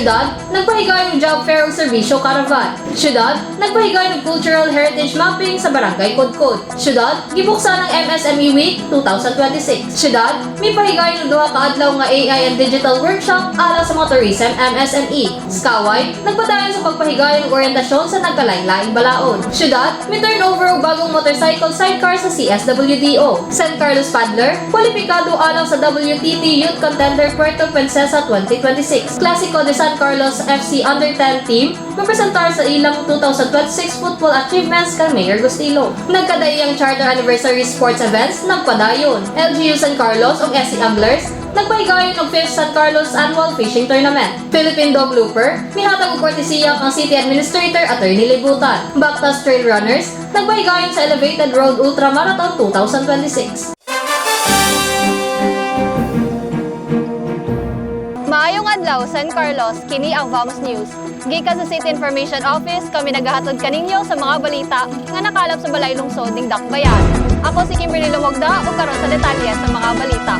Syudad, nagpahigay ng job fair ug serbisyo caravan. Syudad, nagpahigay ng cultural heritage mapping sa Barangay Kudkod. Syudad, gibuksan ng MSME Week 2026. Syudad, may pahigay ng duha ka adlaw nga AI and digital workshop alang sa mga tourism MSME. Skaway, nagpadayon sa pagpahigay ng orientasyon sa nagkalain-laing balaod. Syudad, may turnover og bagong motorcycle sidecar sa CSWDO. San Carlos Paddler, kwalipikado alang sa WTT Youth Contender Puerto Princesa 2026. Clásico de San Carlos FC Under-10 team, mapresentar sa ilang 2026 football achievements kang Mayor Gustilo. Nagkadaiyang Charter Anniversary Sports Events, nagpadayon. LGU San Carlos o SC Anglers, nagpahigayon og 5th San Carlos Annual Fishing Tournament. Philippine Dog Looper, mihatag og kortesiya ang City Administrator Attorney Libutan. Bactas Trail Runners, nagpahigayon sa Elevated Road Ultra Marathon 2026. Maayong adlaw, San Carlos, kini ang Vamos News. Gikan sa City Information Office, kami naghahatod kaninyo sa mga balita nga nakalap sa balay lungsod ning Dakbayan. Ako si Kimberly Lumogda ug karon sa detalye sa mga balita.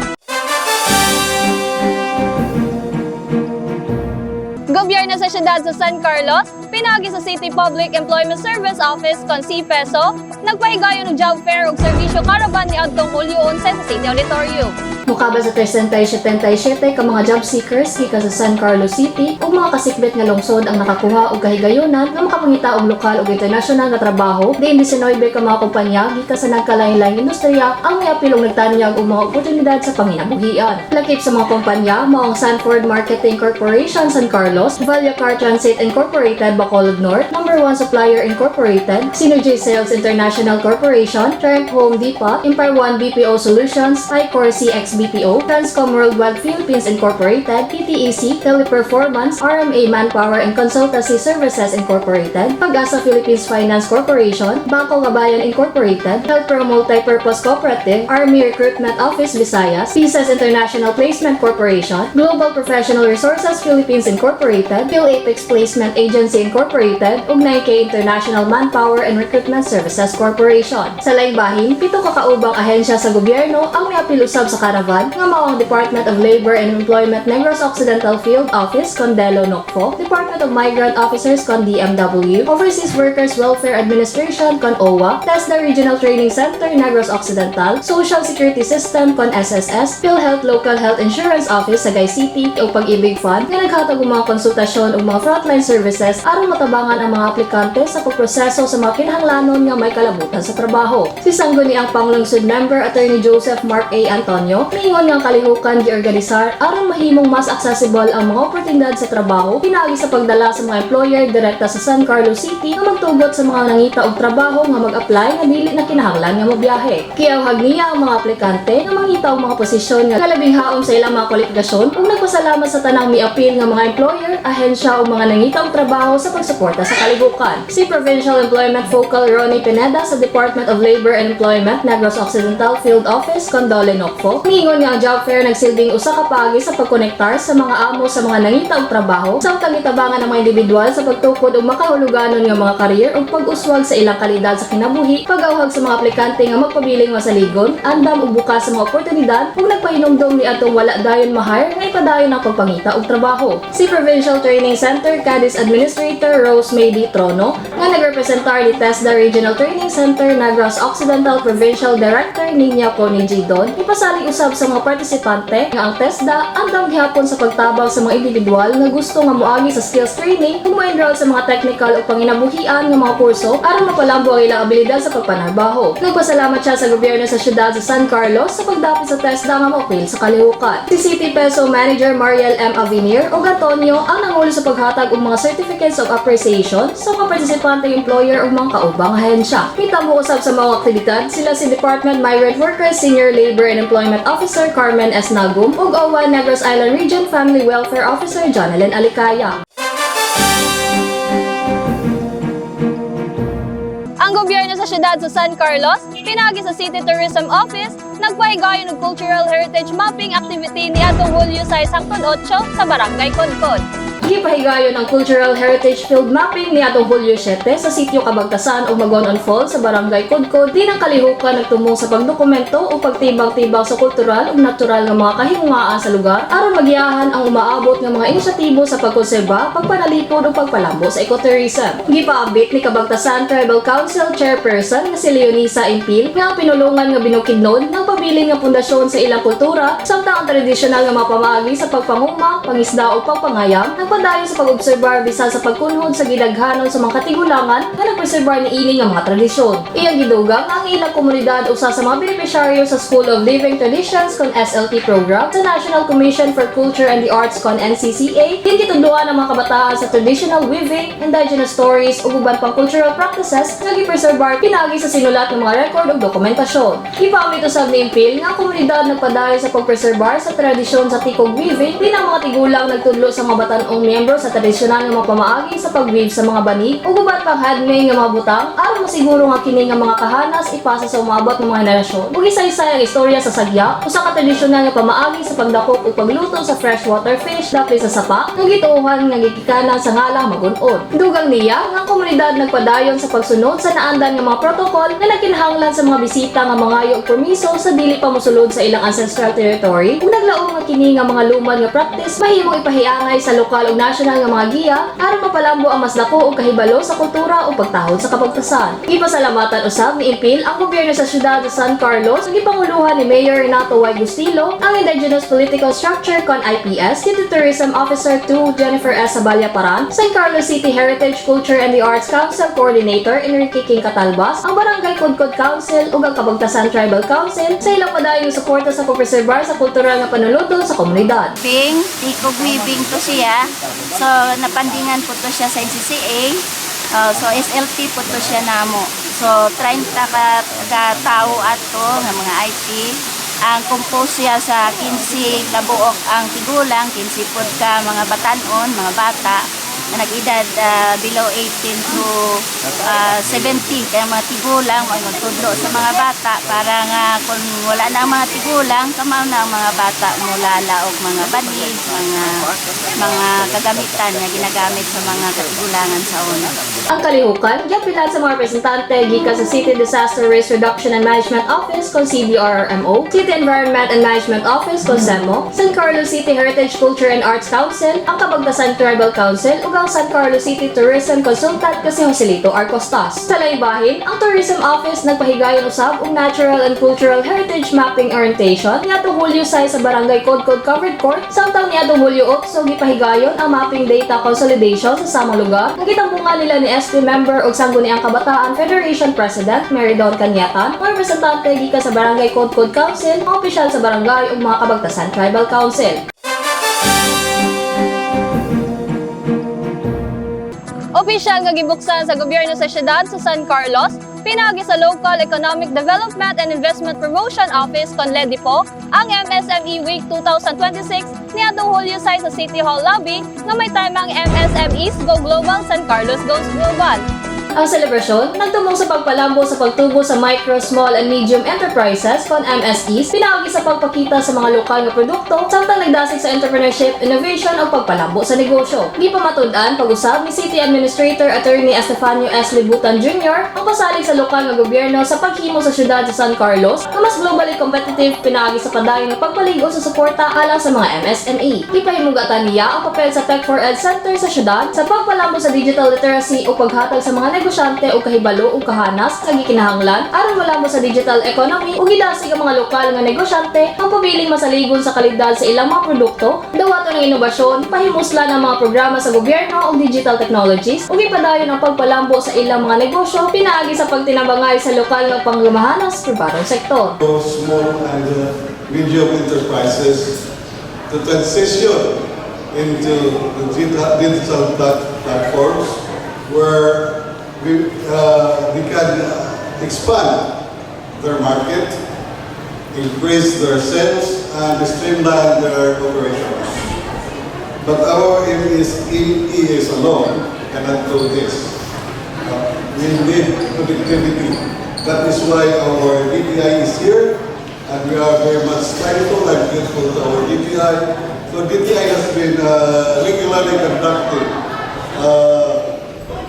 Gobyerno sa siyudad sa San Carlos, pinagi sa City Public Employment Service Office kon CPESO, nagpahigayon og job fair ug serbisyo caravan ni adtong Hulyo 11 sa City Auditorium. Mukaba sa 37 ka mga job seekers gikan sa San Carlos City ug mga kasikbit nga lungsod ang nakakuha og kahigayonan nga makapangita og lokal ug international nga trabaho. Diin 19 ka mga kumpanya gikan sa nagkalain-laing industriya ang miapil og nagtanyag og mga oportunidad sa panginabuhian. Lakip sa mga kumpanya mao ang Sanford Marketing Corporation San Carlos, Valia Car Transit Incorporated Bacolod North, Number 1 Supplier Incorporated, Synergy Sales International Corporation, Triumph Home Depot, Empire One BPO Solutions, iCore CX BPO, Transcom Worldwide Philippines Incorporated, PTEC, Teleperformance, RMA Manpower and Consultancy Services Incorporated, Pag-asa Philippines Finance Corporation, Bangko Kabayan Incorporated, Helpro Multipurpose Cooperative, Army Recruitment Office Visayas, Pieces International Placement Corporation, Global Professional Resources Philippines Incorporated, PhilApex Placement Agency Incorporated, ug Nike International Manpower and Recruitment Services Corporation. Sa laing bahin, 7 ka kaubang ahensya sa gobyerno ang miapilusab sa caravan nga mao ang Department of Labor and Employment Negros Occidental Field Office Condelo Nocfo, Department of Migrant Officers con DMW, Overseas Workers Welfare Administration con OWA, TESDA Regional Training Center Negros Occidental, Social Security System con SSS, PhilHealth Local Health Insurance Office sa Sagay City o Pag-ibig Fund nga naghatag og mga konsultasyon ug mga frontline services aron matabangan ang mga aplikante sa pagproseso sa mga kinahanglanon nga may kalabutan sa trabaho. Si sangguni ang Panglungsod Member Attorney Joseph Mark A. Antonio, miingon nga kalihukan giorganisar aron mahimong mas accessible ang mga oportunidad sa trabaho pinagi sa pagdala sa mga employer direkta sa San Carlos City nga magtugot sa mga nangita og trabaho nga mag-apply nga dili na kinahanglan nga mobiyahe. Kiyawhag niya ang mga aplikante nga mangita og mga posisyon nga kalabing haom sa ilang mga kwalifikasyon ug nagpasalamat sa tanang miapil nga mga employer, ahensya ug mga nangita og trabaho sa pagsuporta sa kalibukan. Si Provincial Employment Focal Ronnie Pineda sa Department of Labor and Employment Negros Occidental Field Office Condole Nocfo, miingon nga ang job fair nagsilbing usa ka paagi sa pagkonektar sa mga amo sa mga nangita og trabaho samtang gitabangan ang mga individual sa pagtukod og makahuluganon nga mga career ug pag-uswag sa ilang kalidad sa kinabuhi, pag-awhag sa mga aplikante nga magpabiling masaligon, andam ug bukas sa mga oportunidad ug nagpahinumdom ni atong wala dayon ma-hire nga ipadayon ang pagpangita og trabaho. Si Provincial Training Center Cadiz Administrator Rose May D. Trono nga nagrepresentar ni TESDA Regional Training Center Negros Occidental Provincial Director Niña Connie G. Don, ipasalig usab sa mga partisipante nga ang TESDA andam gihapon sa pagtabang sa mga individual nga gusto nga moagi sa skills training ug mo-enroll sa mga technical o panginabuhian nga mga kurso aron mapalambo ang ilang abilidad sa pagpanarbaho. Nagpasalamat siya sa gobyerno sa siyudad sa San Carlos sa pagdapit sa TESDA nga maupil sa kalihukan. Si City Peso Manager Mariel M. Avenir o Antonio ang nangulo sa paghatag og mga certificates of appreciation sa mga partisipante employer ug mga kaubang ahensya. Mitamo usab sa mga aktibidad sila si Department Migrant Workers Senior Labor and Employment Officer Carmen S. Nagum ug OWA Negros Island Region Family Welfare Officer Jonalyn Alicaya. Ang gobyerno sa siyudad sa San Carlos, pinagi sa City Tourism Office, nagpahigayon og cultural heritage mapping activity ni atong Hulyo 6 hangtod 8 sa Barangay Kudkod. Gipahigayon ang Cultural Heritage Field Mapping ni atong Hulyo 7 sa sitio Kabagtasan o Magonon Falls sa Barangay Kudkod. Di ng kalihukan nagtumong sa pagdokumento o pagtibang-tibang sa kultural o natural nga mga kahimungaan sa lugar aron magiyahan ang umaabot nga mga inisyatibo sa pagkonserba, pagpanalipod o pagpalambo sa ecotourism. Gipaabit ni Kabagtasan Tribal Council Chairperson nga si Leonisa Impil nga pinulungan nga binukidnon ng pabiling nga pundasyon sa ilang kultura samtang ang tradisyonal nga mga pamaagi sa pagpanguma, pangisda o pagpangayam nagpadayon sa pag-obserbar bisan sa pagkunhod sa gidaghanon sa mga katigulangan nga nagpreserbar ni ini nga mga tradisyon. Iyang gidugang ang ilang komunidad usa sa mga benepisyaryo sa School of Living Traditions kon SLT program sa National Commission for Culture and the Arts kon NCCA din gitudloan ang mga kabataan sa traditional weaving, indigenous stories ug uban pang cultural practices nga gipreserbar pinagi sa sinulat ng mga record ug dokumentasyon. Ipamit usab ni Impil nga ang komunidad nagpadayon sa pagpreserbar sa tradisyon sa tikog weaving din ang mga tigulang nagtudlo sa mga batanong miyembro sa tradisyonal nga mga pamaagi sa pag-weave sa mga banig ug uban pang handmade nga mga butang aron masiguro nga kini nga mga kahanas ipasa sa umabot ng mga henerasyon. Ug isa-isa ang istorya sa sagya usa ka tradisyonal nga pamaagi sa pagdakop ug pagluto sa freshwater fish dapit sa sapa nga gituohan nga gigikanan sa ngalang magun-on. Dugang niya nga ang komunidad nagpadayon sa pagsunod sa naandan nga mga protokol nga nagkinahanglan sa mga bisita nga mangayo og permiso sa dili pa mosulod sa ilang ancestral territory ug naglaom nga kini nga mga lumad nga practice mahimong ipahiangay sa lokal ug national nga mga giya aron mapalambo ang mas dako ug kahibalo sa kultura ug pagtahod sa kabagtasan. Gipasalamatan usab ni Impil ang gobyerno sa siyudad sa San Carlos ug gipanguluhan ni Mayor Renato Y. Gustilo ang Indigenous Political Structure kon IPS dito Tourism Officer 2 Jennifer S. Sabalya Paran, San Carlos City Heritage Culture and the Arts Council Coordinator Enrique King Catalbas, ang Barangay Kudkod Council ug ang Kabagtasan Tribal Council sa ilang padayong suporta sa pagpreserbar sa kultural nga panuluto sa komunidad. Tikog weaving to siya. So, napandingan po to siya sa NCCA. So, SLT po to siya namo. So, 30 ka tao ato nga mga IT. Ang compose siya sa 15 kabuok ang tigulang, 15 po ka mga batanon, mga bata na nag-edad below 18 to 70 kaya mga tigulang magtudlo sa mga bata para nga kung wala na ang mga tigulang kamaw na ang mga bata mula laog mga banig, mga kagamitan na ginagamit sa mga katigulangan sa una. Ang kalihukan, giapilan sa mga representante gikan sa City Disaster Risk Reduction and Management Office kon CDRRMO, City Environment and Management Office kon SEMO, San Carlos City Heritage Culture and Arts Council, ang Kabagtasan Tribal Council ug ang San Carlos City Tourism Consultant kasi Joselito R. Costas. Sa laybahin, ang Tourism Office nagpahigayon usab og Natural and Cultural Heritage Mapping Orientation niadtong Hulyo 6 sa Barangay Kudkod Covered Court samtang niadtong Hulyo 8 gipahigayon ang Mapping Data Consolidation sa samang lugar nga gitambungan nila ni SP member ug Sangguniang Kabataan Federation President Mary Dawn Canyatan, mga representante gikan sa Barangay Kudkod Council, mga opisyal sa barangay ug mga Kabagtasan Tribal Council. Opisyal nga gibuksan sa gobyerno sa siyudad sa San Carlos, pinagi sa Local Economic Development and Investment Promotion Office kon LEDIPO ang MSME Week 2026 niadtong Hulyo 6 sa City Hall lobby nga may temang MSMEs Go Global, San Carlos Goes Global. Ang selebrasyon nagtumong sa pagpalambo sa pagtubo sa micro, small, and medium enterprises kon MSEs, pinagi sa pagpakita sa mga lokal nga produkto, samtang nagdasig sa entrepreneurship, innovation o pagpalambo sa negosyo. Di pa matud-an pag-usab ni City Administrator Attorney Estefanio S. Libutan Jr. ang pasalig sa lokal nga gobyerno sa paghimo sa siyudad sa San Carlos na mas globally competitive pinagi sa padayon ng pagpaligo sa suporta alang sa mga MSME. Ipahimugatan niya ang papel sa Tech4Ed Center sa siyudad sa pagpalambo sa digital literacy o paghatag sa mga negosyante o kahibalo o kahanas nga gikinahanglan aron malamo sa digital economy ug gidasig ang mga lokal nga negosyante ang pabiling masaligon sa kalidad sa ilang mga produkto, dawaton ng inobasyon, pahimuslan ang mga programa sa gobyerno ug digital technologies ug ipadayon ang pagpalambo sa ilang mga negosyo pinaagi sa pagtinabangay sa lokal nga panglamahanas pribadong sektor. Small and medium enterprises to transition into the digital platforms where they can expand their market, increase their sales, and streamline their operations. But our MES alone cannot do this. We need connectivity. That is why our BPI is here, and we are very much thankful and grateful to our DTI. So DTI has been regularly conducting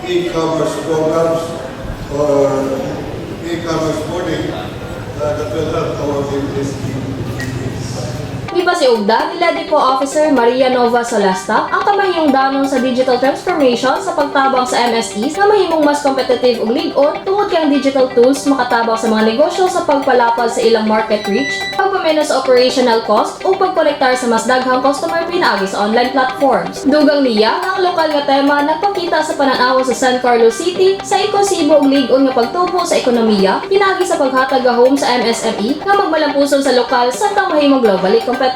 e-commerce programs or e-commerce boarding that will help our MSMEs. Ipasiugda nila Depo Officer Maria Nova Solasta ang kamahimong danon sa digital transformation sa pagtabang sa MSEs na mahimong mas competitive ug lig-on tungod kay ang digital tools makatabang sa mga negosyo sa pagpalapad sa ilang market reach, pagpamenos sa operational cost o pagkolektar sa mas daghang customer pinaagi sa online platforms. Dugang niya nga ang lokal nga tema nagpakita sa pananaw sa San Carlos City sa ekosibo ug lig-on nga pagtubo sa ekonomiya pinaagi sa paghatag gahom sa MSME nga magmalampuson sa lokal samtang mahimong globally competitive.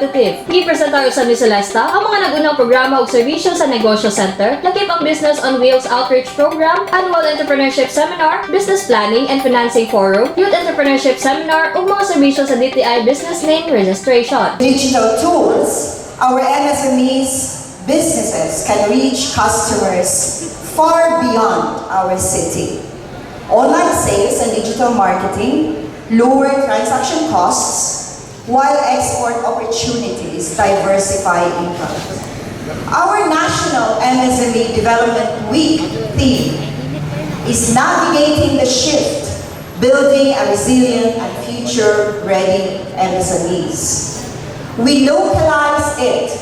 Gipresentar usab ni Celesta ang mga nag-unang programa ug serbisyo sa Negosyo Center, lakip ang Business on Wheels Outreach Program, Annual Entrepreneurship Seminar, Business Planning and Financing Forum, Youth Entrepreneurship Seminar ug mga serbisyo sa DTI Business Name Registration. Digital tools, our MSMEs businesses can reach customers far beyond our city. Online sales and digital marketing lower transaction costs, while export opportunities diversify income. Our National MSME Development Week theme is navigating the shift, building a resilient and future-ready MSMEs. We localize it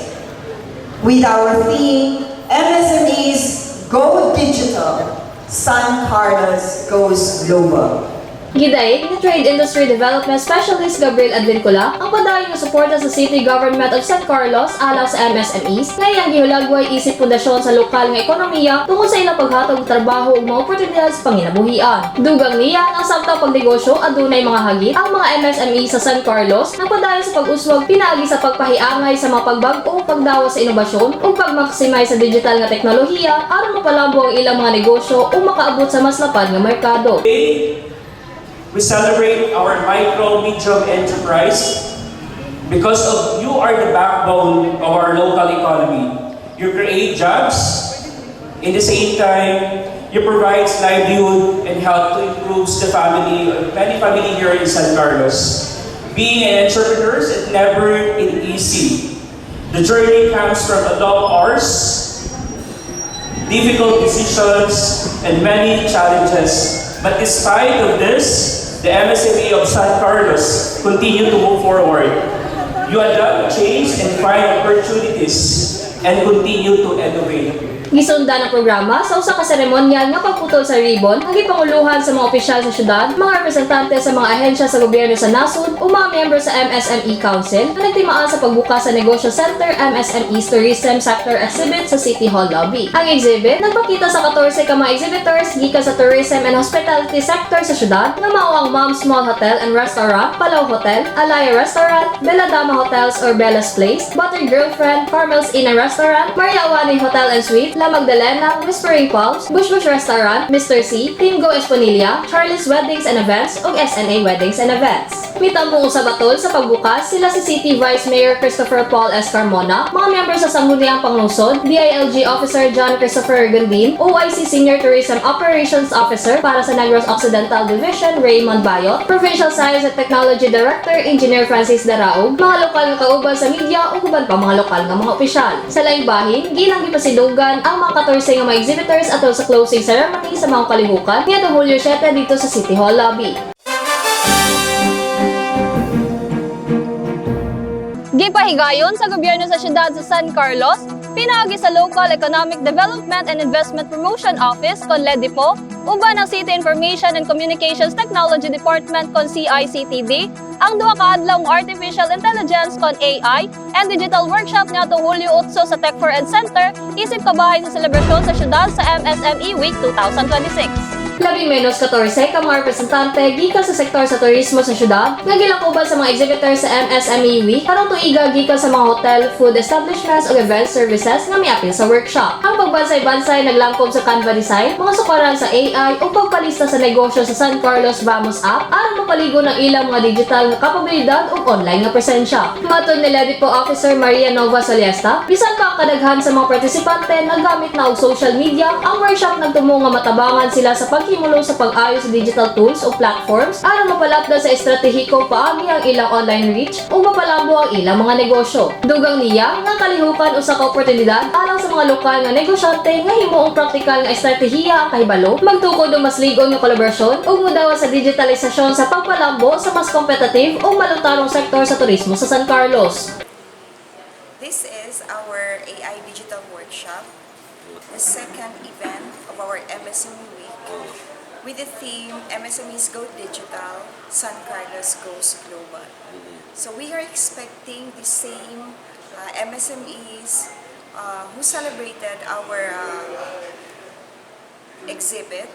with our theme, MSMEs Go Digital, San Carlos Goes Global. Gidaig ni Trade Industry Development Specialist Gabriel Advincula ang padayon nga suporta sa City Government of San Carlos alaw sa MSMEs nga iyang gihulagway isip pundasyon sa lokal nga ekonomiya tungod sa ilang paghatag og trabaho ug mga oportunidad sa panginabuhian. Dugang niya ang samtang pagnegosyo adunay mga hagit ang mga MSME sa San Carlos nagpadayon sa pag-uswag pinaagi sa pagpahiangay sa mga pagbag-o pagdawa sa inobasyon ug pag-maximize sa digital nga teknolohiya aron mapalabo ang ilang mga negosyo ug makaabot sa mas lapad nga merkado. We celebrate our micro, medium enterprise because of you are the backbone of our local economy. You create jobs, in the same time, you provide livelihood and help to improve the family, many family here in San Carlos. Being an entrepreneur is never easy. The journey comes from long hours, difficult decisions, and many challenges. But despite of this, the MSME of San Carlos continue to move forward. You adapt, change, and find opportunities and continue to innovate. Gisundan ang programa sa usa ka seremonyal nga pagputol sa ribbon ang gipanguluhan sa mga opisyal sa syudad, mga representante sa mga ahensya sa gobyerno sa nasod o mga miyembro sa MSME Council na nagtimaan sa pagbukas sa Negosyo Center MSME's Tourism Sector Exhibit sa City Hall Lobby. Ang exhibit nagpakita sa 14 ka mga exhibitors gikan sa tourism and hospitality sector sa syudad nga mao ang Mom's Small Hotel and Restaurant, Palau Hotel, Alaya Restaurant, Bella Dama Hotels or Bella's Place, Butter Girlfriend, Carmel's Inn and Restaurant, Maria Awani Hotel and Suite, La Magdalena, Whispering Palms, Bush Bush Restaurant, Mr. C, Team Go Esponilla, Charlie's Weddings and Events, ug SNA Weddings and Events. Mitambong sa batol sa pagbukas sila si City Vice Mayor Christopher Paul S. Carmona, mga miyembro sa Sangguniang Panglungsod, DILG Officer John Christopher Gandin, OIC Senior Tourism Operations Officer para sa Negros Occidental Division Raymond Bayot, Provincial Science and Technology Director Engineer Francis Daraog, mga lokal nga kauban sa media ug uban pa mga lokal nga mga opisyal. Sa laing bahin, gilang gipasidugan ang mga 14 nga mga exhibitors atol sa closing ceremony sa mga kalihukan niadtong Hulyo 7 dito sa City Hall Lobby. Gipahigayon sa gobyerno sa siyudad sa San Carlos, pinaagi sa Local Economic Development and Investment Promotion Office kon LEDIPO, uban ang City Information and Communications Technology Department kon CICTD, ang duha ka adlaw Artificial Intelligence kon AI and Digital Workshop niadtong Hulyo 8 sa Tech for Ed Center isip kabahin sa selebrasyon sa siyudad sa MSME Week 2026. Labing menos 14 ka mga representante gikan sa sektor sa turismo sa syudad nga gilakuban sa mga exhibitors sa MSME Week karong tuiga gikan sa mga hotel, food establishments ug event services nga miapil sa workshop. Ang pagbansay-bansay naglangkob sa Canva design, mga sukaran sa AI ug pagpalista sa negosyo sa San Carlos Vamos app aron mapaligo ng ilang mga digital nga kapabilidad ug online nga presensya. Matod ni LEDIPO Officer Maria Nova Soliesta, bisan pa ang kadaghan sa mga partisipante nagamit na og social media, ang workshop nagtumo nga matabangan sila sa pag paghimulo sa pag-ayo sa digital tools o platforms aron mapalapdan sa estratehiko paagi ang ilang online reach o mapalambo ang ilang mga negosyo. Dugang niya nga kalihukan usa ka oportunidad alang sa mga lokal nga negosyante nga himuong praktikal nga estratehiya ang kahibalo, magtukod og mas ligon nga kolaborasyon ug mudawa sa digitalisasyon sa pagpalambo sa mas competitive o malutarong sektor sa turismo sa San Carlos. This is our AI Digital Workshop, the second event of our MSME Week, with the theme MSMEs Go Digital, San Carlos Goes Global. So we are expecting the same MSMEs who celebrated our exhibit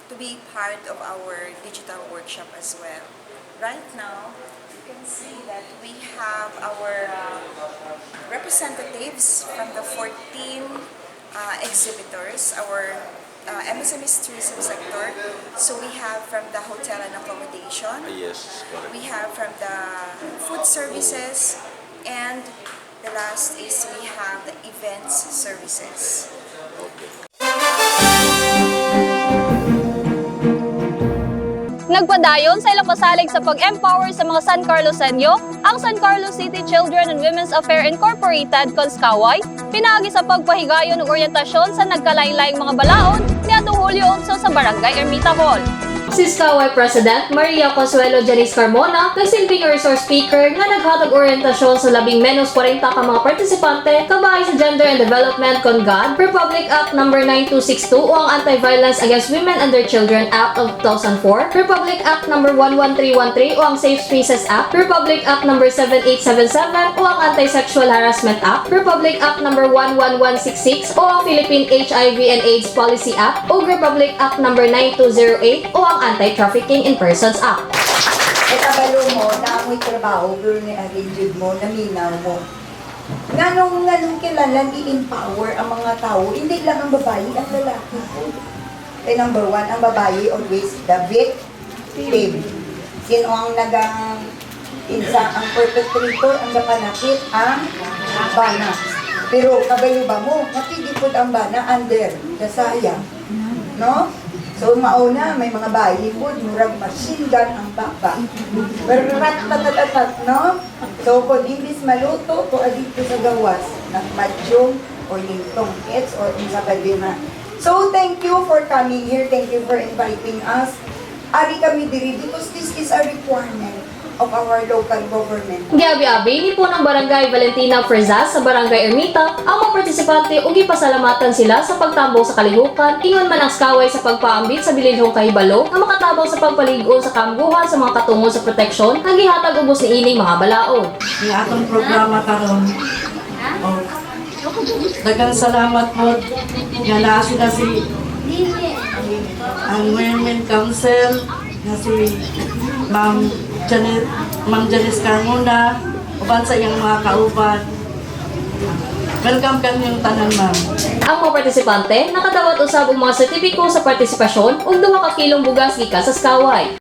to be part of our digital workshop as well. Right now, you can see that we have our representatives from the 14 exhibitors, our MSMEs tourism sector. So we have from the hotel and accommodation, Yes, correct. we have from the food services, and the last is we have the events services. Nagpadayon sa ilang pasalig sa pag-empower sa mga San Carlosenyo, ang San Carlos City Children and Women's Affairs Incorporated, Konskaway, pinaagi sa pagpahigayon ng oryentasyon sa nagkalain-laing mga balaod ni atong Hulyo 8 sa Barangay Ermita Hall. Si Skaway President Maria Consuelo Janice Carmona nagsilbing resource speaker nga naghatag orientasyon sa labing menos 40 ka mga partisipante kabahay sa Gender and Development CONGAD, Republic Act No. 9262 o ang Anti-Violence Against Women and Their Children Act of 2004, Republic Act No. 11313 o ang Safe Spaces Act, Republic Act No. 7877 o ang Anti-Sexual Harassment Act, Republic Act No. 11166 o ang Philippine HIV and AIDS Policy Act o Republic Act No. 9208 o ang Anti-Trafficking in Persons Act. E kabalo mo, na amoy trabaho, pero ni arranged mo, naminaw mo. Nganong kailangan i-empower ang mga tao, hindi lang ang babae, ang lalaki po. Eh, number one, ang babae always the victim. Sino ang ang perpetrator, ang napanakit, ang bana. Pero kabalo ba mo, matidipod ang bana under kasaya. No? So, mauna, may mga bayi po, murag machine gun ang baba. Pero rat-tat-tat-tat, no? So, kung imbis maluto, to adito sa gawas, nagmadyong o nintong kids or sa kadima. So, thank you for coming here. Thank you for inviting us. Ari kami diri because this is a requirement of our local government. Giabi-abi ni po ng Barangay Valentina Fresas sa Barangay Ermita ang mga partisipante ug gipasalamatan sila sa pagtambong sa kalihukan, ingon man ang Skaway sa pagpaambit sa bilinhong kahibalo nga makatabang sa pagpalig-on sa kamguhan sa mga katungo sa proteksyon nga gihatag ubos ni ining mga balaod. Yung atong programa karon. Daghang salamat po nga naa sila si ang Women Council na si Ma'am Janice Carmona, uban sa iyang mga kauban. Welcome kanyang tanan, ma'am. Ang mga partisipante nakadawat usab og mga sertipiko sa partisipasyon ug 2 ka kilong bugas gikan sa Skaway.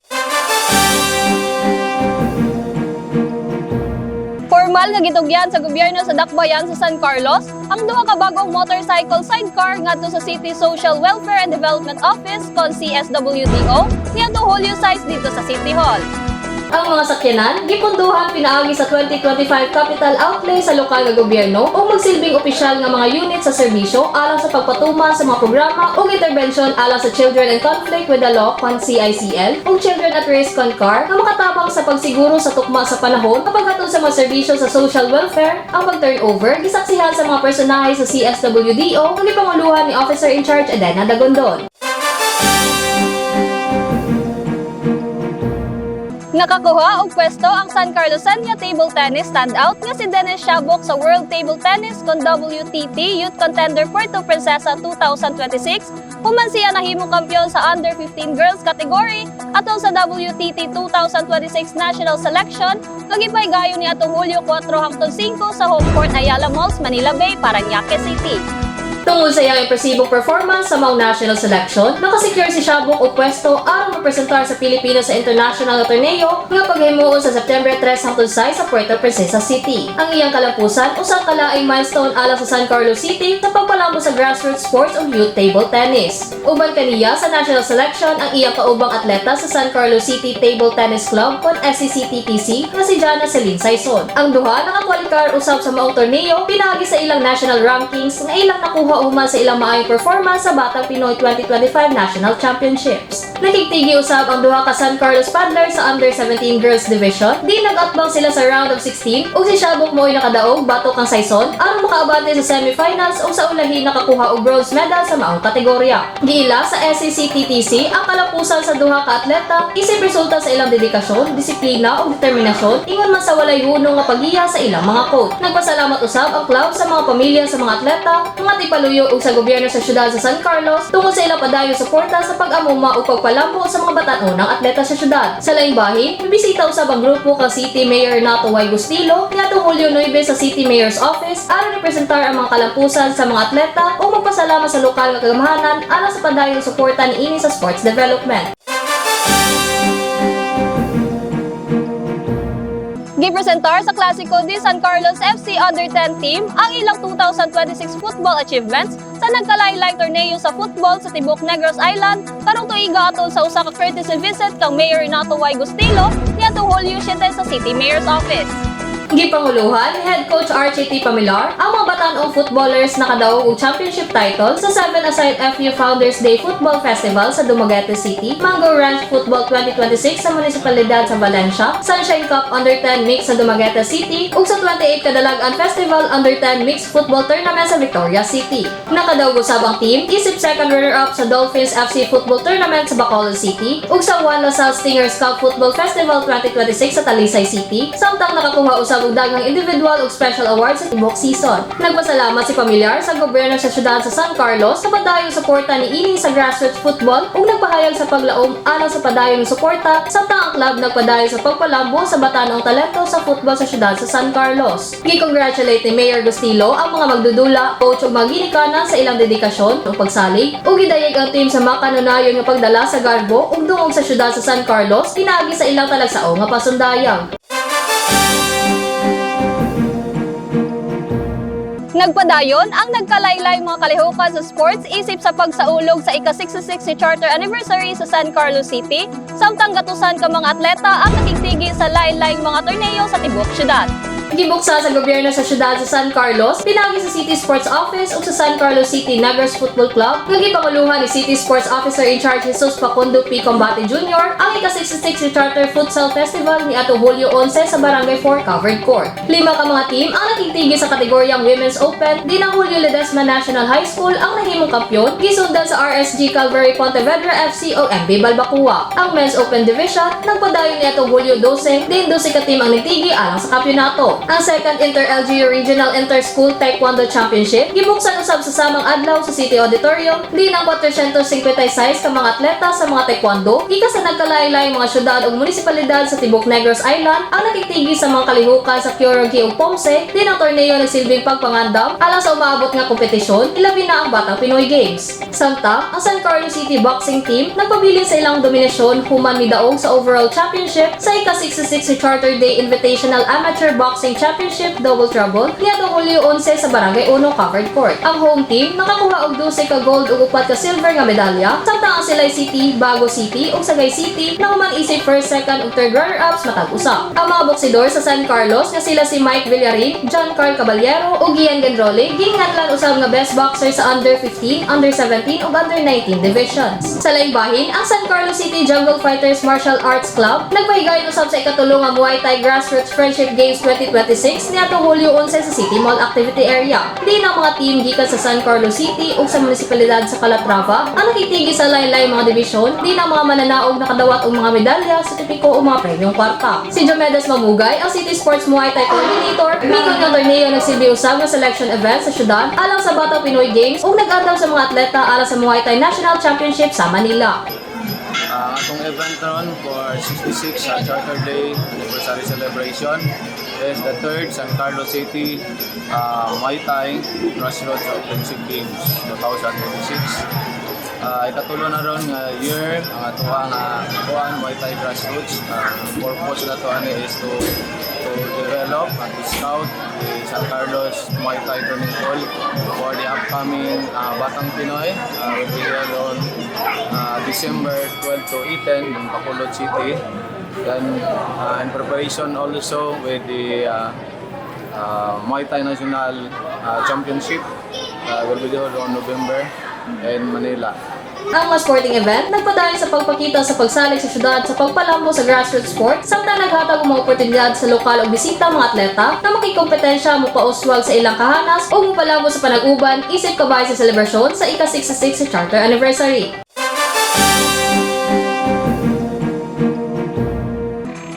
Formal nga gitugyan sa gobyerno sa Dakbayan sa San Carlos ang 2 ka bagong motorcycle sidecar ngadto sa City Social Welfare and Development Office kon CSWDO niadtong Hulyo 6 dito sa City Hall. Ang mga sakyanan gipunduhan pinaagi sa 2025 capital outlay sa lokal nga gobyerno o magsilbing opisyal nga mga unit sa serbisyo alang sa pagpatuma sa mga programa o intervention alang sa Children in Conflict with the Law kon CICL o Children at Risk kon CAR nga makatabang sa pagsiguro sa tukma sa panahon kapag hatod sa mga serbisyo sa social welfare. Ang pag-turnover gisaksihan sa mga personahe sa CSWDO ang gipanguluhan ni Officer in Charge Edena Dagondon. Nakakuha og pwesto ang San Carlosenyo Table Tennis Standout nga si Dennis Shabok sa World Table Tennis kon WTT Youth Contender Puerto Princesa 2026 human siya nahimong kampiyon sa Under 15 Girls category atol sa WTT 2026 National Selection nga gipaygayon ni atong Hulyo 4 hangtod 5 sa Home Court Ayala Malls, Manila Bay, Parañaque City. Tungod sa iyang impresibong performance sa Maong National Selection, nakasecure si Shabuk og pwesto aron mapresentar sa Pilipinas sa international nga torneo nga paghimuon sa September 3 hangtod 6 sa Puerto Princesa City. Ang iyang kalampusan usa ka laing milestone alang sa San Carlos City sa pagpalambo sa grassroots sports ug youth table tennis. Uban kaniya sa national selection ang iyang kaubang atleta sa San Carlos City Table Tennis Club kon SCCTTC nga si Jana Celine Saison. Ang duha nakakwalify usab sa maong torneo pinagi sa ilang national rankings nga ilang nakuha human sa ilang maayong performance sa Batang Pinoy 2025 National Championships. Nakigtigi usab ang duha ka San Carlos paddler sa Under 17 Girls Division. Di nag-atbang sila sa round of 16 ug si Shabuk mo'y nakadaog batok ang Saison aron makaabante sa semifinals ug sa ulahi nakakuha og bronze medal sa maong kategorya. Giila sa SCCTTC ang kalapusan sa duha ka atleta isip resulta sa ilang dedikasyon, disiplina ug determinasyon ingon man sa walay hunong nga pagiya sa ilang mga coach. Nagpasalamat usab ang club sa mga pamilya sa mga atleta, mga tipaluyo ug sa gobyerno sa syudad sa San Carlos tungod sa ilang padayong suporta sa pag-amuma ug pagpalambo sa mga batan-onang atleta sa syudad. Sa laing bahin, bibisita usab ang grupo kang City Mayor Nato Y. Gustilo niadtong Hulyo 9 sa City Mayor's Office aron representar ang mga kalampusan sa mga atleta ug magpasalamat sa lokal nga kagamahanan alang sa padayong suporta niini sa sports development. Gipresentar sa Klasiko di San Carlos FC Under-10 team ang ilang 2026 football achievements sa nagkalaylay torneo sa football sa Tibok Negros Island karong tuiga atol sa usa ka courtesy visit kang Mayor Nato Y. Gustilo niadtong Hulyo 7 sa City Mayor's Office. Gipanguluhan ni Head Coach Archie T. Pamilar ang mga batan-ong footballers na kadaog og championship title sa 7-a-side FU Founders Day Football Festival sa Dumaguete City, Mango Ranch Football 2026 sa munisipalidad sa Valencia, Sunshine Cup Under-10 Mix sa Dumaguete City, ug sa 28 Kadalagan Festival Under-10 Mixed Football Tournament sa Victoria City. Nakadaog usab ang team isip second runner-up sa Dolphins FC Football Tournament sa Bacolod City, ug sa Juan Lasal Stingers Cup Football Festival 2026 sa Talisay City, samtang nakakuha usab og daghang individual ug special awards sa tibok season. Nagpasalamat si Pamilyar sa gobyerno sa syudad sa San Carlos sa padayong suporta niini sa grassroots football ug nagpahayag sa paglaom alang sa padayong suporta samtang ang club nagpadayon sa pagpalambo sa batan-ong talento sa football sa syudad sa San Carlos. Gi-congratulate ni Mayor Gustilo ang mga magdudula, coach ug mga ginikanan sa ilang dedikasyon ug pagsalig ug gidayeg ang team sa makanunayon nga pagdala sa garbo ug dungog sa syudad sa San Carlos pinaagi sa ilang talagsaong nga pasundayag. Nagpadayon ang nagkalaylay mga kalihukan sa sports isip sa pagsaulog sa ika-66 ni Charter Anniversary sa San Carlos City, samtang gatusan ka mga atleta ang nakigtigi sa laylay mga torneo sa tibok syudad. Gibuksa sa gobyerno sa syudad sa San Carlos, pinagi sa City Sports Office ug sa San Carlos City Negros Football Club, nga gipanguluhan ni City Sports Officer in Charge Jesus Facundo P. Combate Jr. ang ika-66 ni Charter Futsal Festival ni ato Hulyo 11 sa Barangay 4 Covered Court. 5 ka mga team ang nakigtigi sa kategoryang Women's Open, di ng Julio Ledesma National High School ang nahimong kampyon, gisundan sa RSG Calvary Pontevedra FC o MB Balbacua. Ang Men's Open Division, nagpadayon ni ato Hulyo 12, din 12 ka team ang nitigi alang sa kampyonato. Ang second Inter-LGU Regional Inter-School Taekwondo Championship, gibuksan usab sa samang adlaw sa City Auditorium, di ng 456 ka mga atleta sa mga taekwondo, ika sa nagkalaylay mga syudad ug munisipalidad sa Tibok Negros Island ang nakitigi sa mga kalihukan sa Kyorogi ug Pomse, di ng torneo nagsilbing pagpangandam alang sa umaabot nga kompetisyon, ilabi na ang Batang Pinoy Games. Samtang, ang San Carlos City Boxing Team nagpabilin sa ilang dominasyon human midaog sa overall championship sa ika-66 Charter Day Invitational Amateur Boxing Championship Double Trouble niadtong Hulyo 11 sa Barangay 1 Covered Court. Ang home team nakakuha og 12 ka gold ug 4 ka silver nga medalya, samtang ang Silay City, Bago City ug Sagay City na human isip first, second ug third runner-ups matag usa. Ang mga boksidor sa San Carlos nga sila si Mike Villarin, John Carl Caballero ug Gian Gendrole ginganlan usab nga best boxer sa under 15, under 17 ug under 19 divisions. Sa laing bahin, ang San Carlos City Jungle Fighters Martial Arts Club nagpahigayon usab sa ikatulong nga Muay Thai Grassroots Friendship Games 2026 niadtong Hulyo 11 sa City Mall Activity Area. Di na mga team gikan sa San Carlos City ug sa munisipalidad sa Calatrava ang nakitigi sa lain-lain mga division, di na mga mananaog nakadawat og mga medalya, sertipiko o mga premyong kwarta. Si Jomedes Mamugay, ang City Sports Muay Thai Coordinator, bigod ng torneo nagsilbi usab nga selection event sa syudad alang sa Batang Pinoy Games ug nag-andaw sa mga atleta alang sa Muay Thai National Championship sa Manila. Atong event ron for 66 Charter Day Anniversary Celebration is the 3rd San Carlos City Muay Thai Crossroads Championship Games 2026. Ikatulo na ron nga year ang atuang Muay Thai Grassroots. Purpose na to is to develop and to scout the San Carlos Muay Thai Training Hall for the upcoming Batang Pinoy. Will be held on December 12 to 18 in Bacolod City. Then in preparation also with the Muay Thai National Championship will be held on November in Manila. Ang mga sporting event nagpadayon sa pagpakita sa pagsalig sa syudad sa pagpalambo sa grassroots sport samtang naghatag og mga oportunidad sa lokal o bisita mga atleta na makikompetensya mopauswag sa ilang kahanas o mopalambo sa panag-uban isip kabay sa selebrasyon sa ika-66 sa Charter Anniversary.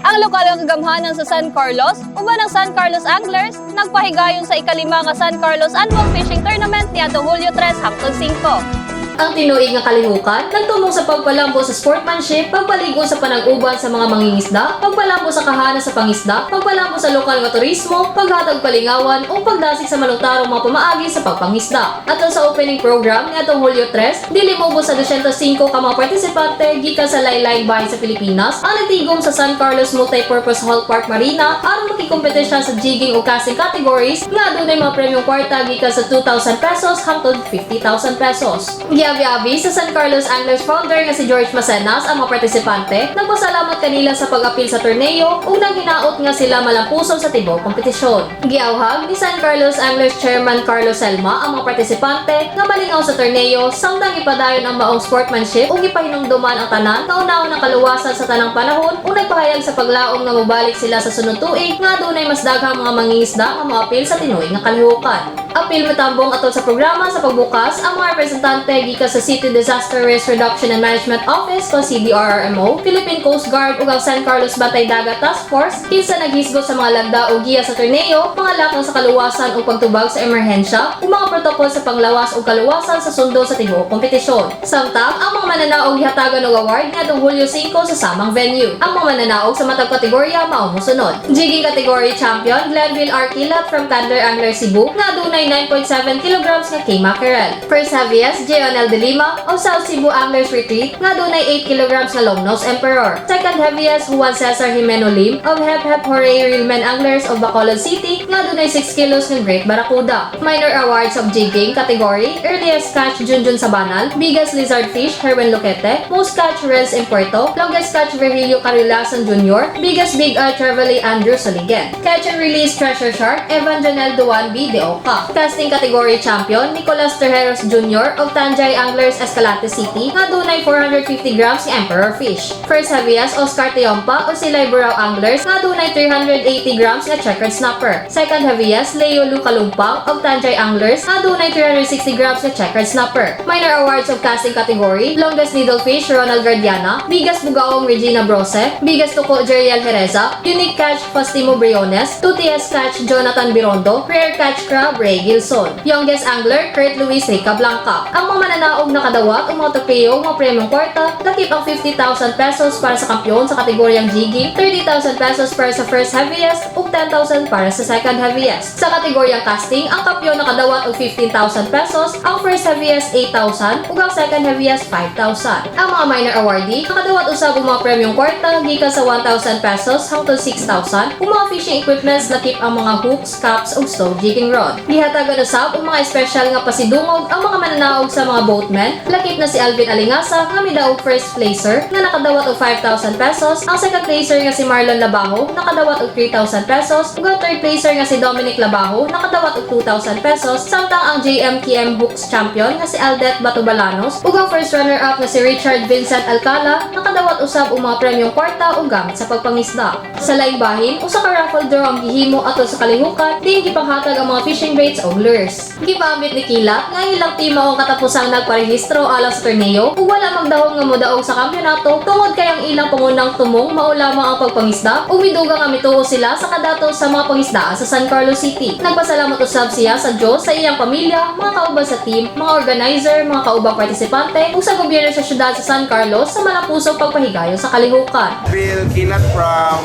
Ang lokal nga kagamhanan sa San Carlos, uban ang San Carlos Anglers, nagpahigayon sa ika-5 nga San Carlos Annual Fishing Tournament niadtong Hulyo 3 hangtod 5. Ang tinuig nga kalihukan nagtumong sa pagpalambo sa sportsmanship, pagpaligo sa panag-uban sa mga mangingisda, pagpalambo sa kahanas sa pangisda, pagpalambo sa lokal nga turismo, paghatag palingawan o pagdasig sa malungtarong mga pamaagi sa pagpangisda. At sa opening program niadtong Hulyo 3, dili mobo sa 205 ka mga partisipante gikan sa lain-laing bahin sa Pilipinas ang nagtigom sa San Carlos Multipurpose Hall Park Marina aron makikompetensya sa jigging o casting categories nga adunay mga premyong kwarta gikan sa 2,000 pesos hangtod 50,000 pesos. Giabi-abi sa San Carlos Anglers founder nga si George Macenas ang mga partisipante, nagpasalamat kanila sa pag-apil sa torneo ug nang hinaot nga sila malampuson sa tibaw kompetisyon. Giawhag ni San Carlos Anglers Chairman Carlos Selma ang mga partisipante nga malingaw sa torneo samtang ipadayon ang maong sportsmanship ug ipahinumduman ang tanan kaunaon ng kaluwasan sa tanang panahon ug nagpahayag sa paglaom nga mobalik sila sa sunod tuig nga adunay mas daghang mga mangingisda nga moapil sa tinuig nga kalihukan. Apil matambong atol sa programa sa pagbukas ang mga representante gikan sa City Disaster Risk Reduction and Management Office o CDRRMO, Philippine Coast Guard ug ang San Carlos Bantay Dagat Task Force kinsa naghisgot sa mga lagda o giya sa torneo, mga lakang sa kaluwasan o pagtubag sa emerhensya ug mga protokol sa panglawas o kaluwasan sa sundo sa tibuok kompetisyon. Samtang ang mga mananaog gihatagan og award niadtong Hulyo 5 sa samang venue. Ang mga mananaog sa matag kategorya mao mosunod. Jigging category champion Glenville R. Kilat from Candler Angler Cebu nga adunay 9.7 kg nga king mackerel. First heaviest Jonel De Lima of South Cebu Anglers Retreat nga adunay 8 kg nga longnose emperor. Second heaviest Juan Cesar Jimeno Lim of Hep Hep Hooray Reelman Anglers of Bacolod City nga adunay 6 kilos nga Great Barracuda. Minor awards of jigging category earliest catch Junjun Sabanal, biggest lizard fish Herwin Loquete, most catch Renz Impuerto, longest catch Virgilio Carilasan Jr., biggest big eye Trevelly Andrew Soligen. Catch and release treasure shark Evan Janel Duan B. De Oca. Casting category champion Nicolas Terjeros Jr. of Tanjay Anglers Escalante City nga adunay 450 grams nga emperor fish. First heaviest Oscar Teompa o Silay Burao Anglers nga adunay 380 grams nga checkered snapper. Second heaviest Leo Lucalumpang of Tanjay Anglers nga adunay 360 grams nga checkered snapper. Minor awards of casting category longest needlefish Ronald Guardiana, biggest bugaong Regina Brose, biggest tuko Jeriel Jereza, unique catch Fastimo Briones, 2TS catch Jonathan Birondo, rare catch crab Ray Gilson. Youngest angler Kurt Luis Rica Blanca. Ang mga mananaog na kadawat o mga topeo mga premyong kwarta lakip ang 50,000 pesos para sa kampiyon sa kategoryang jigging, 30,000 pesos para sa first heaviest ug 10,000 para sa second heaviest. Sa kategoryang casting, ang kampiyon na kadawat og 15,000 pesos, ang first heaviest 8,000 ug ang second heaviest 5,000. Ang mga minor awardee nakadawat usab og mga premyong kwarta gikan sa 1,000 pesos hangtod 6,000 ug mga fishing equipments lakip ang mga hooks, caps ug slow jigging rod. Gihatagan usab og mga espesyal nga pasidungog ang mga mananaog sa mga boatmen, lakip na si Alvin Alingasa nga midaog first placer nga nakadawat og 5,000 pesos, ang second placer nga si Marlon Labajo nakadawat og 3,000 pesos ug ang third placer nga si Dominic Labajo nakadawat og 2,000 pesos, samtang ang JMKM Hooks champion nga si Aldet Batubalanos ug ang first runner-up nga si Richard Vincent Alcala nakadawat usab og mga premyong kwarta ug gamit sa pagpangisda. Sa laing bahin, usa ka raffle draw ang gihimo atol sa kalihukan, diin gipanghatag ang mga fishing baits o lures. Gipambit ni Kilat nga ilang team mao ang katapusang nagparehistro alang sa torneo ug wala magdahom nga modaog sa kampeonato tungod kay ang ilang pangunang tumong mao lamang ang pagpangisda ug midugang nga mituo sila sa kadatos sa mga pangisdaan sa San Carlos City. Nagpasalamat usab siya sa Dios sa iyang pamilya, mga kauban sa team, mga organizer, mga kaubang partisipante ug sa gobyerno sa syudad sa San Carlos sa malapusong pagpahigayon sa kalihukan. Bill Kilat from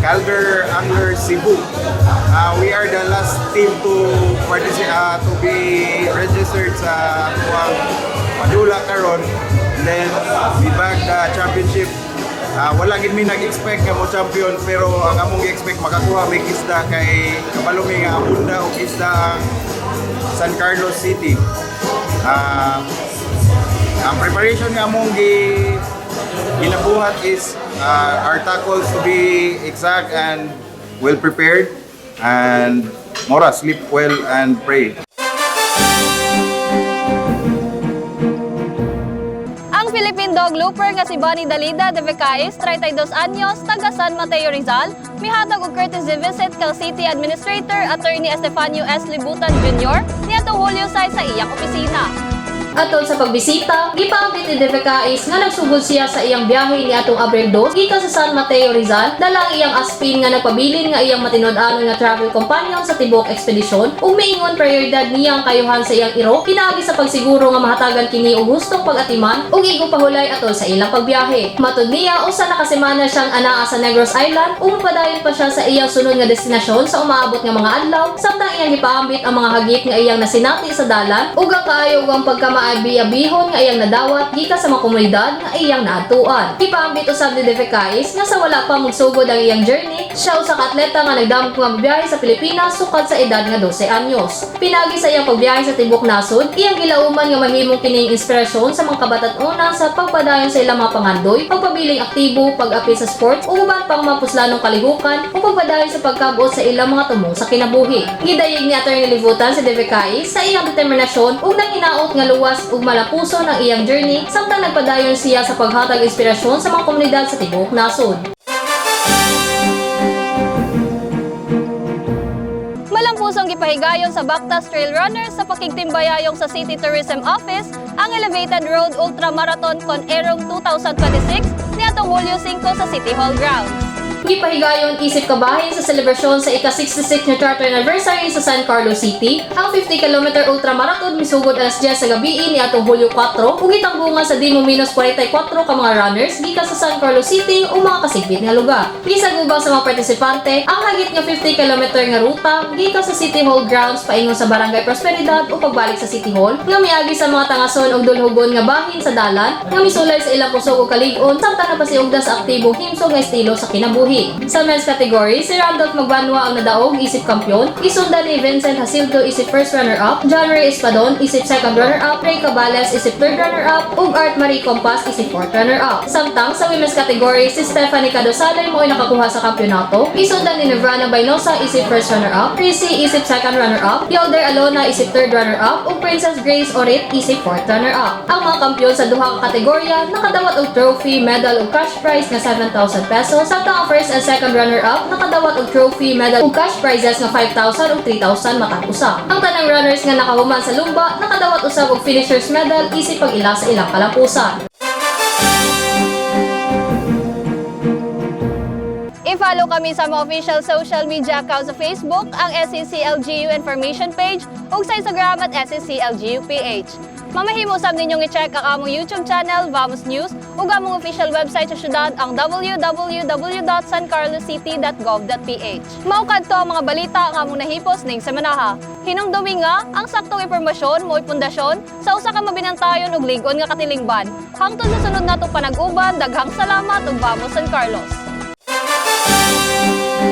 Calder Angler Cebu. We are the last team to to be registered sa Padula karon. Then we back the championship. Wala gid mi nag-expect nga mo champion pero ang among gi-expect makakuha may isda kay kabalo mi nga abunda og isda ang San Carlos City. Ang preparation nga among ginabuhat is our tackles to be exact and well prepared and mora sleep well and pray. Ang Philippine dog looper nga si Bonnie Dalida de Vecais, 32 anyos, taga San Mateo Rizal, mihatag og courtesy visit kay City Administrator Attorney Estefanio S. Libutan Jr. niadtong Hulyo sa iyang opisina. Atol sa pagbisita, gipambit ni De Vecais nga nagsugod siya sa iyang biyahe ni atong Abril 2 gikan sa San Mateo Rizal dalang iyang aspin nga nagpabilin nga iyang matinud-anon nga travel companion sa tibok ekspedisyon ug miingon prioridad niyang kayuhan sa iyang iro pinaagi sa pagsiguro nga mahatagan kini og hustong pag-atiman ug igong pahulay atol sa ilang pagbiyahe. Matud niya usa na kasemana siyang anaa sa Negros Island ug padayon pa siya sa iyang sunod nga destinasyon sa umaabot nga mga adlaw samtang iyang gipaambit ang mga hagit nga iyang nasinati sa dalan ug ang kaayo ug ang pagkamaabiyabihon nga iyang nadawat gikan sa mga komunidad nga iyang naadtuan. Gipaambit usab ni De Vecais nga sa wala pa magsugod ang iyang journey, siya usa ka atleta nga nagdamog nga biyahe sa Pilipinas sukad sa edad nga 12 anyos. Pinagi sa iyang pagbiyahe sa tibok nasod, iyang gilauman nga mahimong kining inspirasyon sa mga kabatat-unan sa pagpadayon sa ilang mga pangandoy, pagpabiling aktibo, pag-api sa sports ug uban pang mapuslanong kalihukan ug pagpadayon sa pagkabuot sa ilang mga tumong sa kinabuhi. Gidayeg ni Attorney Libutan si De Vecais sa iyang determinasyon ug nanginaot nga luwas ug malapuso ng iyang journey samtang nagpadayon siya sa paghatag inspirasyon sa mga komunidad sa tibok nasod. Malampusong gipahigayon sa Bactas Trail Runners sa pakigtimbayayong sa City Tourism Office ang Elevated Road Ultra Marathon Con Airong 2026 niadtong Hulyo 5 sa City Hall grounds. Gipahigayon isip kabahin sa selebrasyon sa ika-66 na charter anniversary sa San Carlos City, ang 50km ultramarathon misugod alas 10 sa gabi ni atong Hulyo 4 ug gitambungan sa di mo minus 44 ka mga runners gikan sa San Carlos City o mga kasigbit nga lugar. Gisagubang sa mga partisipante ang hagit nga 50km nga ruta gikan sa City Hall grounds paingon sa Barangay Prosperidad o pagbalik sa City Hall nga miagi sa mga tangason og dulhugon nga bahin sa dalan nga misulay sa ilang kusog ug kalig-on samtang napasiugda sa aktibong himsog nga estilo sa kinabuhi. Sa men's category, si Randolph Magbanwa ang nadaog isip kampyon, isundan ni Vincent Hasildo isip first runner-up, John Ray Espadon isip second runner-up, Ray Cabales isip third runner-up, ug Art Marie Compas isip fourth runner-up. Samtang sa women's category, si Stephanie Cadosale mo ay nakakuha sa kampyonato, isundan ni Nevrana Bainosa isip first runner-up, Prissy isip second runner-up, Yolder Alona isip third runner-up, ug Princess Grace Orit isip fourth runner-up. Ang mga kampyon sa duha ka kategorya nakadawat og trophy, medal ug cash prize nga 7,000 pesos, samtang ang first and second runner-up nakadawat og trophy, medal ug cash prizes nga 5,000 ug 3,000 matag usa. Ang tanang runners nga nakahuman sa lumba nakadawat usab og finishers medal isip pag-ila sa ilang kalampusan. I-follow kami sa mga official social media accounts sa Facebook, ang SCCLGU Information Page, ug sa Instagram at SCCLGUPH. Mamahimo usab ninyong i-check ang among YouTube channel, Vamos News, ug among official website sa syudad, ang www.sancarloscity.gov.ph. Maukad to ang mga balita ang among nahipos ning semanaha. Hinumdumi nga ang saktong impormasyon mo'y pundasyon sa usa ka mabinantayon ug lig-on nga katilingban. Hangtod sa sunod natong panag-uban, daghang salamat ug Vamos San Carlos.